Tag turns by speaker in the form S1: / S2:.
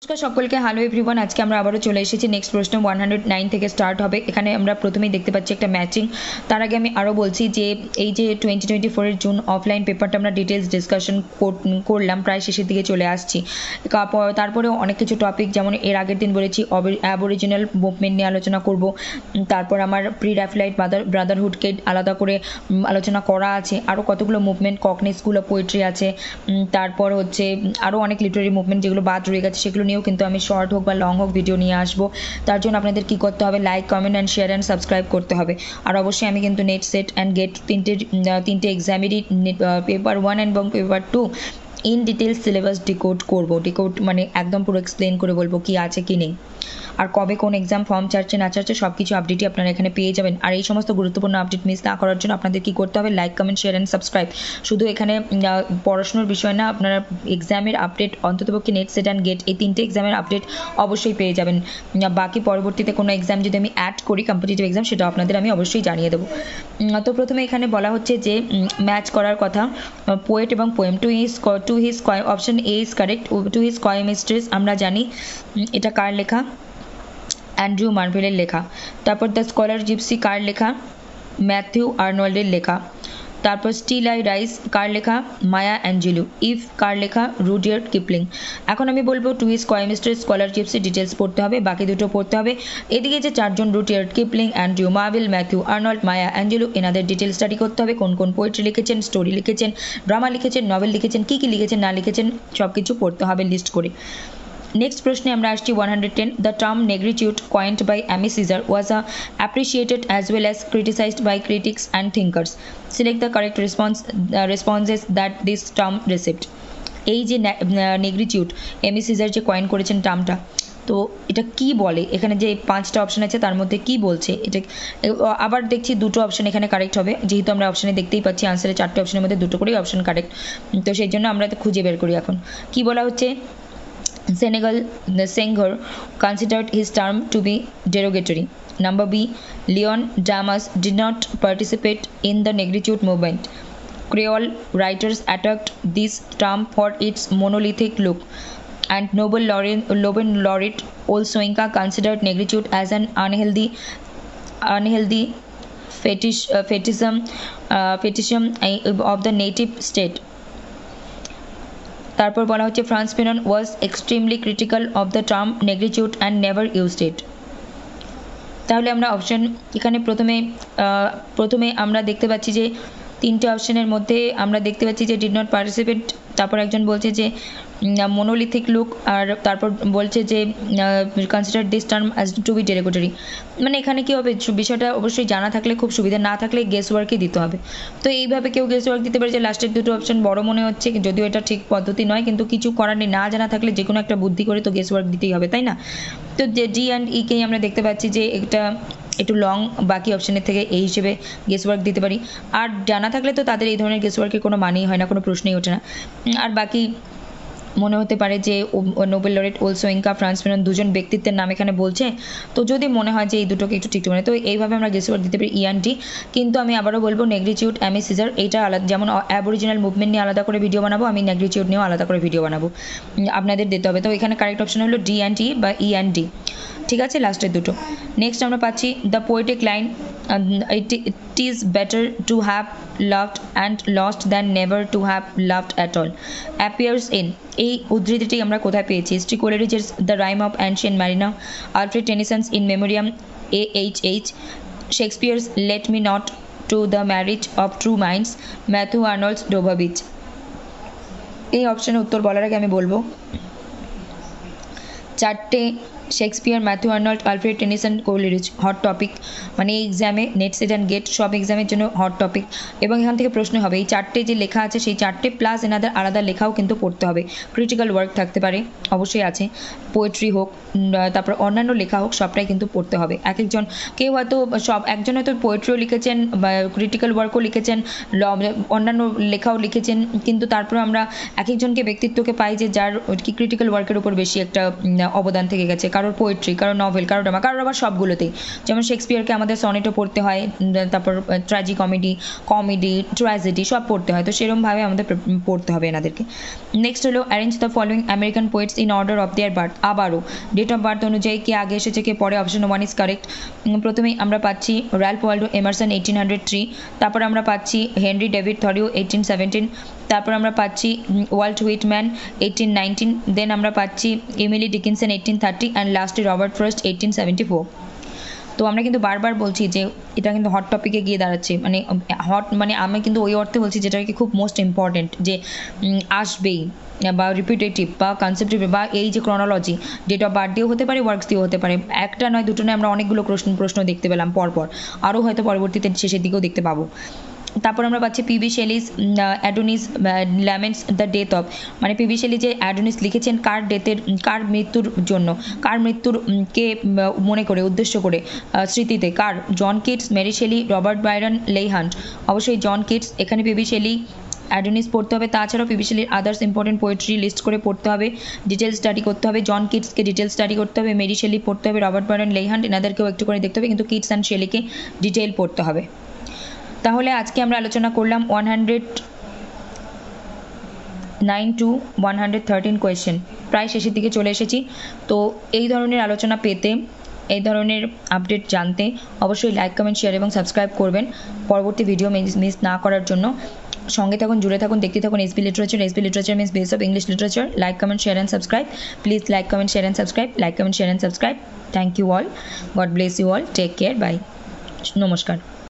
S1: নমস্কার সকলকে, hello everyone. আজকে আমরা আবারও চলে এসেছি। নেক্সট প্রশ্ন 109 থেকে স্টার্ট হবে। এখানে আমরা প্রথমেই দেখতে পাচ্ছি একটা ম্যাচিং। তার আগে আমি আরও বলছি যে এই যে 2024-এর জুন অফলাইন পেপারটা আমরা ডিটেলস ডিসকাশন করলাম, প্রায় শেষের দিকে চলে আসছি। তারপরেও অনেক কিছু টপিক, যেমন এর আগের দিন বলেছি অ্যাবরিজিনাল মুভমেন্ট নিয়ে আলোচনা করব। তারপর আমার প্রি র্যাফলাইট ব্রাদারহুডকে আলাদা করে আলোচনা করা আছে। আরও কতগুলো movement, cockney school of poetry আছে। তারপর হচ্ছে আরও অনেক লিটারি মুভমেন্ট যেগুলো বাদ রয়ে গেছে, সেগুলো নিয়েও কিন্তু আমি শর্ট হোক বা লং হোক ভিডিও নিয়ে আসবো। তার জন্য আপনাদের কী করতে হবে, like, comment and share and subscribe করতে হবে। আর অবশ্যই আমি কিন্তু নেট, সেট অ্যান্ড গেট তিনটে এক্সামেরই পেপার 1 এবং paper 2 in details syllabus decode মানে একদম পুরো এক্সপ্লেন করে বলবো কি আছে কি নেই, আর কবে কোন এক্সাম ফর্ম ছাড়ছে না ছাড়ছে সব কিছু আপডেটই আপনারা এখানে পেয়ে যাবেন। আর এই সমস্ত গুরুত্বপূর্ণ আপডেট মিস না করার জন্য আপনাদের কী করতে হবে, like, comment, share and subscribe. শুধু এখানে পড়াশোনার বিষয় না, আপনারা এক্সামের আপডেট, অন্ততপক্ষে নেট, সেট অ্যান্ড গেট এই তিনটে এক্সামের আপডেট অবশ্যই পেয়ে যাবেন। বাকি পরবর্তীতে কোনো এক্সাম যদি আমি অ্যাড করি, কম্পিটিটিভ এক্সাম, সেটা আপনাদের আমি অবশ্যই জানিয়ে দেবো। তো প্রথমে এখানে বলা হচ্ছে যে ম্যাচ করার কথা, পোয়েট এবং poem. To his option A is correct. Two his coy mistress আমরা জানি এটা কার লেখা, অ্যান্ড্রু মার্ভেলের লেখা। তারপর দ্য স্কলার জিপসি কার লেখা, ম্যাথিউ আর্নল্ডের লেখা। তারপর স্টিল আই রাইস কার লেখা, মায়া অ্যাঞ্জেলু। ইফ কার লেখা, রুডিয়ার্ড কিপলিং। এখন আমি বলবো to his coy mistress, scholar gypsy details পড়তে হবে, বাকি দুটো পড়তে হবে। এদিকে যে চারজন, Rudyard Kipling, Andrew Marvell, Matthew Arnold, Maya Angelou, এনাদের ডিটেলস স্টাডি করতে হবে। কোন কোন পোয়েট্রি লিখেছেন, স্টোরি লিখেছেন, ড্রামা লিখেছেন, নভেল লিখেছেন, কী কী লিখেছেন না লিখেছেন সব কিছু পড়তে হবে লিস্ট করে। নেক্সট প্রশ্নে আমরা আসছি 110। The term negritude coined by Amy Caesar was appreciated as well as criticized by critics and thinkers. Select the correct responses that this term received. এই যে নেগ্রিটিউড এমি সিজার যে কয়েন করেছেন টার্মটা, তো এটা কি বলে, এখানে যে 5টা অপশন আছে তার মধ্যে কি বলছে এটা। আবার দেখছি দুটো অপশন এখানে কারেক্ট হবে, যেহেতু আমরা অপশানে দেখতেই পাচ্ছি আনসারে 4টে অপশনের মধ্যে দুটো করেই অপশন কারেক্ট। তো সেই জন্য আমরা খুঁজে বের করি এখন কি বলা হচ্ছে। Senghor considered his term to be derogatory. Number B. Leon Damas did not participate in the negritude movement. Creole writers attacked this term for its monolithic look, and Nobel laureate Olsoinka considered negritude as an unhealthy fetishism of the native state. তারপর বলা হচ্ছে Frantz Fanon was extremely critical of the term negritude and never used it. তাহলে আমরা option এখানে প্রথমে আমরা দেখতে পাচ্ছি যে 3টে অপশনের মধ্যে আমরা দেখতে পাচ্ছি যে ডিড নট পার্টিসিপেট, তারপর একজন বলছে যে মনোলিথিক লুক, আর তারপর বলছে যে consider this term as to be derogatory. মানে এখানে কী হবে, বিষয়টা অবশ্যই জানা থাকলে খুব সুবিধা, না থাকলে গেস ওয়ার্কই দিতে হবে। তো এইভাবে কেউ গেস ওয়ার্ক দিতে পারে যে লাস্টের দুটো অপশন বড় মনে হচ্ছে, যদিও এটা ঠিক পদ্ধতি নয়, কিন্তু কিছু করার নেই, না জানা থাকলে যে কোনো একটা বুদ্ধি করে তো গেস ওয়ার্ক দিতেই হবে, তাই না? তো যে ডি অ্যান্ড ইকেই আমরা দেখতে পাচ্ছি যে এটা একটু লং, বাকি অপশনের থেকে এই হিসেবে গেস ওয়ার্ক দিতে পারি। আর জানা থাকলে তো তাদের এই ধরনের গেস ওয়ার্কের কোনো মানেই হয় না, কোনো প্রশ্নই ওঠে না। আর বাকি মনে হতে পারে যে নোবেল লরেট ওলসোইঙ্কা, ফ্রান্স ফেনন দুজন ব্যক্তিত্বের নাম এখানে বলছে, তো যদি মনে হয় যে এই দুটোকে একটু ঠিক মানে, তো এইভাবে আমরা গেস ওয়ার্ক দিতে পারি ইএনটি। কিন্তু আমি আবারও বলবো নেগ্রিটিউড, অ্যামি সিজার এইটা আলাদা, যেমন অ্যাবরিজিনাল মুভমেন্ট নিয়ে আলাদা করে ভিডিও বানাবো, আমি নেগ্রিটিউড নিয়েও আলাদা করে ভিডিও বানাবো, আপনাদের দিতে হবে। তো এখানে কারেক্ট অপশন হলো ডি অ্যান্ড টি বা ই অ্যান্ড ডি, ঠিক আছে, লাস্টের দুটো। নেক্সট আমরা পাচ্ছি the poetic line it is better to have loved and lost than never to have loved at all appears in. এই উদ্ধৃতিটি আমরা কোথায় পেয়েছি? হিস্ট্রি কোলেরিজের the rhyme of ancient mariner, Alfred Tennyson's in memoriam AHH, Shakespeare's let me not to the marriage of true minds, Matthew Arnold's Dover Beach. এই অপশানের উত্তর বলার আগে আমি বলবো 4টে Shakespeare, Matthew Arnold, Alfred Tennyson, Coleridge hot topic, মানে এই এক্সামে নেট, সেট অ্যান্ড গেট সব এক্সামের জন্য হট টপিক। এবং এখান থেকে প্রশ্ন হবে এই 4টে যে লেখা আছে সেই 4টে প্লাস এনাদের আলাদা লেখাও কিন্তু পড়তে হবে। ক্রিটিক্যাল ওয়ার্ক থাকতে পারে, অবশ্যই আছে, পোয়েট্রি হোক, তারপর অন্যান্য লেখা হোক, সবটাই কিন্তু পড়তে হবে। এক একজন, কেউ হয়তো একজন হয়তো পোয়েট্রিও লিখেছেন বা ক্রিটিক্যাল ওয়ার্কও লিখেছেন, অন্যান্য লেখাও লিখেছেন, কিন্তু তারপরে আমরা এক একজনকে ব্যক্তিত্বকে পাই যে যার কি ক্রিটিক্যাল ওয়ার্কের উপর বেশি একটা অবদান থেকে গেছে, কারোর পোয়েট্রি, কারোর নভেল, কারোর ড্রামা, কারোর আবার সবগুলোতেই। যেমন শেক্সপিয়ারকে আমাদের সনেটও পড়তে হয়, তারপর ট্র্যাজি কমেডি ট্র্যাজেডি সব পড়তে হয়, তো সেরকমভাবে আমাদের পড়তে হবে এনাদেরকে। নেক্সট হলো arrange the following American poets in order of their birth. আবারও ডেট অফ বার্থ অনুযায়ী কে আগে এসেছে কে পরে, অপশন 1 ইজ কারেক্ট। প্রথমেই আমরা পাচ্ছি র্যালফ ওয়াল্ডো এমারসন 1803, তারপর আমরা পাচ্ছি হেনরি ডেভিড থরিও 1817, তারপর আমরা পাচ্ছি ওয়াল্ট হুইটম্যান 1819, দেন আমরা পাচ্ছি এমিলি ডিকিনসন 1830 অ্যান্ড লাস্টে রবার্ট ফ্রস্ট 1874। তো আমরা কিন্তু বারবার বলছি যে এটা কিন্তু হট টপিকে গিয়ে দাঁড়াচ্ছে, মানে হট মানে আমি কিন্তু ওই অর্থে বলছি যেটা কি খুব মোস্ট ইম্পর্টেন্ট, যে আসবেই বা রিপিটেটিভ বা কনসেপ্টিভ বা এই যে ক্রনোলজি, ডেট অফ বার্থ দিয়েও হতে পারে, ওয়ার্কস দিয়েও হতে পারে, একটা নয় দুটো নয়, আমরা অনেকগুলো প্রশ্ন দেখতে পেলাম পরপর, আরও হয়তো পরবর্তীতে শেষের দিকেও দেখতে পাবো। তারপর আমরা পাচ্ছি PB Shelley's Adonais laments the death of, মানে পিবি শেলি যে অ্যাডোনিস লিখেছেন কার মৃত্যুর জন্য, কার মৃত্যুর কে মনে করে উদ্দেশ্য করে, স্মৃতিতে কার, John Keats, Mary Shelley, Robert Byron, Leigh Hunt. অবশ্যই জন কিটস, এখানে পিবি শেলি অ্যাডোনিস পড়তে হবে, তাছাড়াও পিবি শেলির আদার্স ইম্পর্টেন্ট পোয়েট্রি লিস্ট করে পড়তে হবে, ডিটেল স্টাডি করতে হবে, জন কিটসকে ডিটেল স্টাডি করতে হবে, মেরি শেলি পড়তে হবে, রবার্ট বাইরন, লেই হান্ট এনাদেরকেও একটু করে দেখতে হবে, কিন্তু কিটস অ্যান্ড শেলিকে ডিটেল পড়তে হবে। তাহলে আজকে আমরা আলোচনা করলাম 109 to 113 কোয়েশ্চেন, প্রায় শেষের দিকে চলে এসেছি। তো এই ধরনের আলোচনা পেতে, এই ধরনের আপডেট জানতে অবশ্যই লাইক কমেন্ট শেয়ার এবং সাবস্ক্রাইব করবেন পরবর্তী ভিডিও মিস না করার জন্য। সঙ্গে থাকুন, জুড়ে থাকুন, দেখতে থাকুন SB literature means best of English literature. Like comment share and subscribe, please like comment share and subscribe, like comment share and subscribe. Thank you all, God bless you all, take care, bye, নমস্কার।